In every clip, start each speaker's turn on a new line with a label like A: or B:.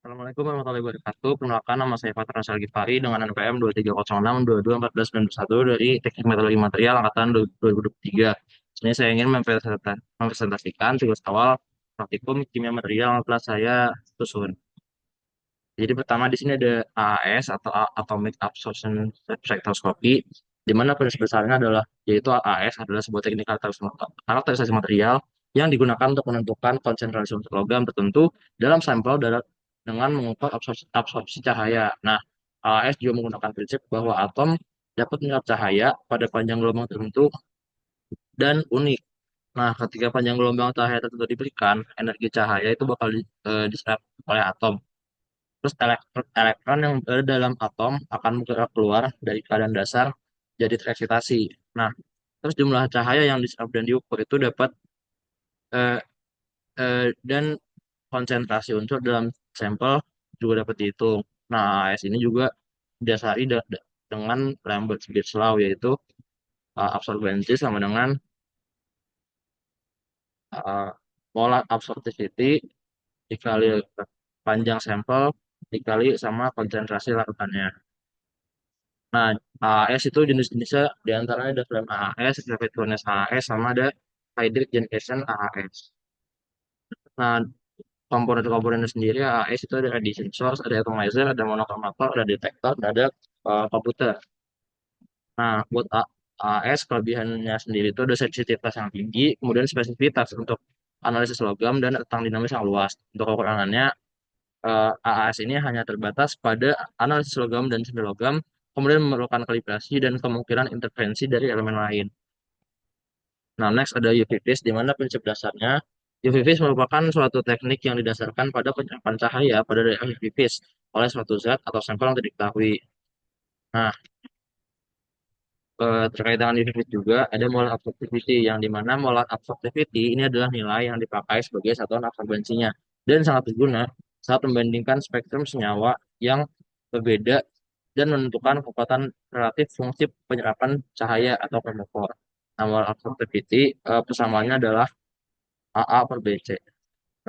A: Assalamualaikum warahmatullahi wabarakatuh. Perkenalkan nama saya Fatra Salgifari dengan NPM 2306221491 dari Teknik Meteorologi Material Angkatan 2023. Ini saya ingin mempresentasikan tugas awal praktikum kimia material yang telah saya susun. Jadi pertama di sini ada AAS atau Atomic Absorption Spectroscopy, di mana prinsip besarnya adalah yaitu AAS adalah sebuah teknik karakterisasi material yang digunakan untuk menentukan konsentrasi unsur logam tertentu dalam sampel dengan mengukur absorpsi cahaya. Nah, AAS juga menggunakan prinsip bahwa atom dapat menyerap cahaya pada panjang gelombang tertentu dan unik. Nah, ketika panjang gelombang cahaya tertentu diberikan, energi cahaya itu bakal diserap oleh atom. Terus elektron yang berada dalam atom akan bergerak keluar dari keadaan dasar jadi tereksitasi. Nah, terus jumlah cahaya yang diserap dan diukur itu dapat eh, dan konsentrasi unsur dalam sampel juga dapat dihitung. Nah, AS ini juga didasari dengan Lambert-Beers law, yaitu absorbensi sama dengan uh, molar absorptivity dikali panjang sampel dikali sama konsentrasi larutannya. Nah, AAS itu jenis-jenisnya diantaranya ada flame AAS, graphite furnace AAS, sama ada hydrogen cation AAS. Nah, komponen-komponennya sendiri AAS itu ada radiation source, ada atomizer, ada monochromator, ada detektor, dan ada komputer. Nah, buat AAS kelebihannya sendiri itu ada sensitivitas yang tinggi, kemudian spesifitas untuk analisis logam dan tentang dinamis yang luas. Untuk kekurangannya, AAS ini hanya terbatas pada analisis logam dan senda logam, kemudian memerlukan kalibrasi dan kemungkinan intervensi dari elemen lain. Nah, next ada UV vis, di mana prinsip dasarnya UV vis merupakan suatu teknik yang didasarkan pada penyerapan cahaya pada daerah UV vis oleh suatu zat atau sampel yang tidak diketahui. Nah, terkait dengan UV vis juga ada molar absorptivity, yang di mana molar absorptivity ini adalah nilai yang dipakai sebagai satuan absorbensinya dan sangat berguna saat membandingkan spektrum senyawa yang berbeda dan menentukan kekuatan relatif fungsi penyerapan cahaya atau chromophore. Nah, molar absorptivity persamaannya adalah AA per BC.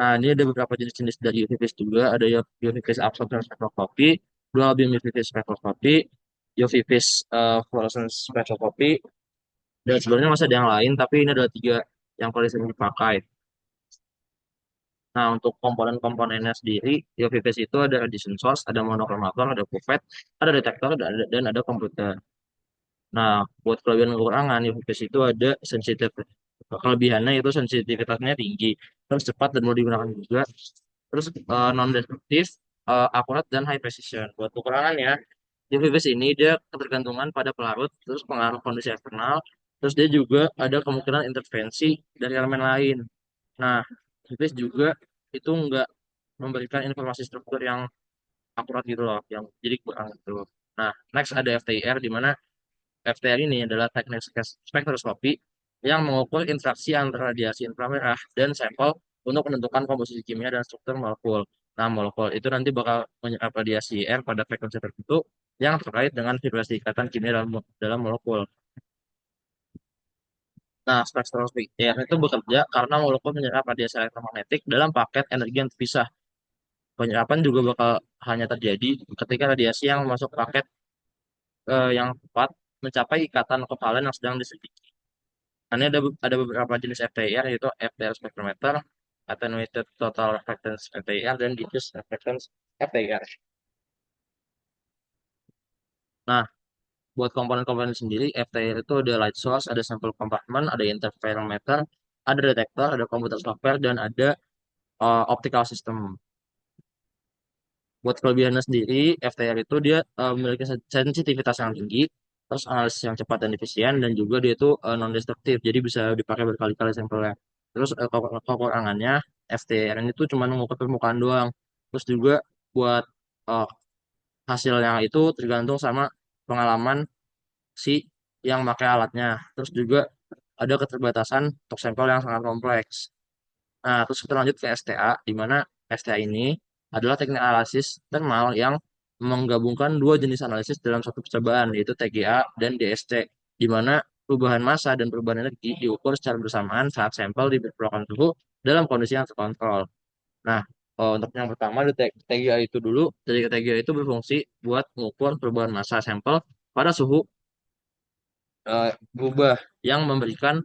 A: Nah, ini ada beberapa jenis-jenis dari UV vis juga. Ada UV vis absorption spectroscopy, dual beam UV vis spectroscopy, UV vis fluorescence spectroscopy, dan sebenarnya masih ada yang lain, tapi ini adalah tiga yang paling sering dipakai. Nah, untuk komponen-komponennya sendiri, UV vis itu ada radiation source, ada monochromator, ada pipette, ada detektor, dan ada komputer. Nah, buat kelebihan dan kekurangan, UV vis itu ada sensitif. Kelebihannya itu sensitivitasnya tinggi, terus cepat dan mudah digunakan juga, terus non-destruktif, akurat, dan high precision. Buat kekurangannya, UV vis ini dia ketergantungan pada pelarut, terus pengaruh kondisi eksternal, terus dia juga ada kemungkinan intervensi dari elemen lain. Nah, UV vis juga itu nggak memberikan informasi struktur yang akurat gitu loh, yang jadi kurang gitu. Nah, next ada FTIR, di mana FTIR ini adalah teknik spektroskopi yang mengukur interaksi antara radiasi inframerah dan sampel untuk menentukan komposisi kimia dan struktur molekul. Nah, molekul itu nanti bakal menyerap radiasi R pada frekuensi tertentu yang terkait dengan vibrasi ikatan kimia dalam molekul. Nah, spektroskopi R itu bekerja karena molekul menyerap radiasi elektromagnetik dalam paket energi yang terpisah. Penyerapan juga bakal hanya terjadi ketika radiasi yang masuk paket yang tepat mencapai ikatan kovalen yang sedang diselidiki. Nah, ini ada beberapa jenis FTIR, yaitu FTIR spectrometer, attenuated total reflectance FTIR, dan diffuse reflectance FTIR. Nah, buat komponen-komponen sendiri, FTIR itu ada light source, ada sample compartment, ada interferometer, ada detektor, ada komputer software, dan ada optical system. Buat kelebihannya sendiri, FTIR itu dia memiliki sensitivitas yang tinggi, terus analisis yang cepat dan efisien, dan juga dia itu non-destruktif, jadi bisa dipakai berkali-kali sampelnya. Terus kekurangannya, FTIR ini tuh cuma mengukur permukaan doang. Terus juga buat eh, hasilnya itu tergantung sama pengalaman si yang pakai alatnya. Terus juga ada keterbatasan untuk sampel yang sangat kompleks. Nah, terus kita lanjut ke STA, di mana STA ini adalah teknik analisis thermal yang menggabungkan dua jenis analisis dalam satu percobaan, yaitu TGA dan DSC, di mana perubahan massa dan perubahan energi diukur secara bersamaan saat sampel diperlukan suhu dalam kondisi yang terkontrol. Nah, Untuk yang pertama, di TGA itu dulu, dari TGA itu berfungsi buat mengukur perubahan massa sampel pada suhu berubah yang memberikan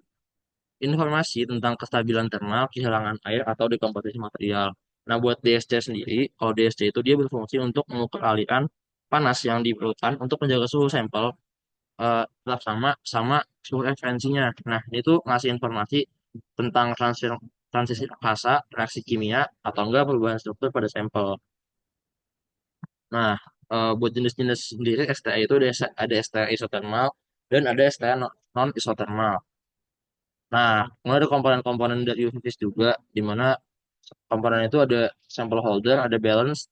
A: informasi tentang kestabilan termal, kehilangan air, atau dekomposisi material. Nah, buat DSC sendiri, kalau DSC itu dia berfungsi untuk mengukur aliran panas yang diperlukan untuk menjaga suhu sampel tetap sama sama suhu referensinya. Nah, ini tuh ngasih informasi tentang transisi fasa, reaksi kimia, atau enggak perubahan struktur pada sampel. Nah, buat jenis-jenis sendiri STI itu ada STI isotermal dan ada STI non isotermal. Nah, kemudian ada komponen-komponen dari UV vis juga, di mana komponen itu ada sample holder, ada balancer,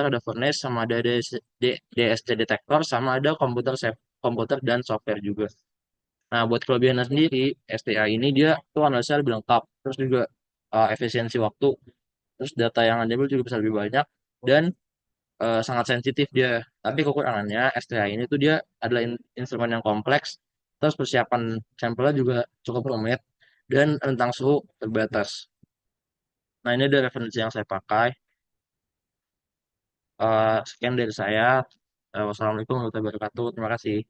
A: ada furnace, sama ada DSC detector, sama ada komputer dan software juga. Nah, buat kelebihannya sendiri, STA ini dia tuh analisanya lebih lengkap, terus juga efisiensi waktu, terus data yang Anda ambil juga bisa lebih banyak, dan sangat sensitif dia. Tapi kekurangannya STA ini tuh dia adalah instrumen yang kompleks, terus persiapan sampelnya juga cukup rumit, dan rentang suhu terbatas. Nah, ini ada referensi yang saya pakai. Sekian dari saya. Wassalamualaikum warahmatullahi wabarakatuh. Terima kasih.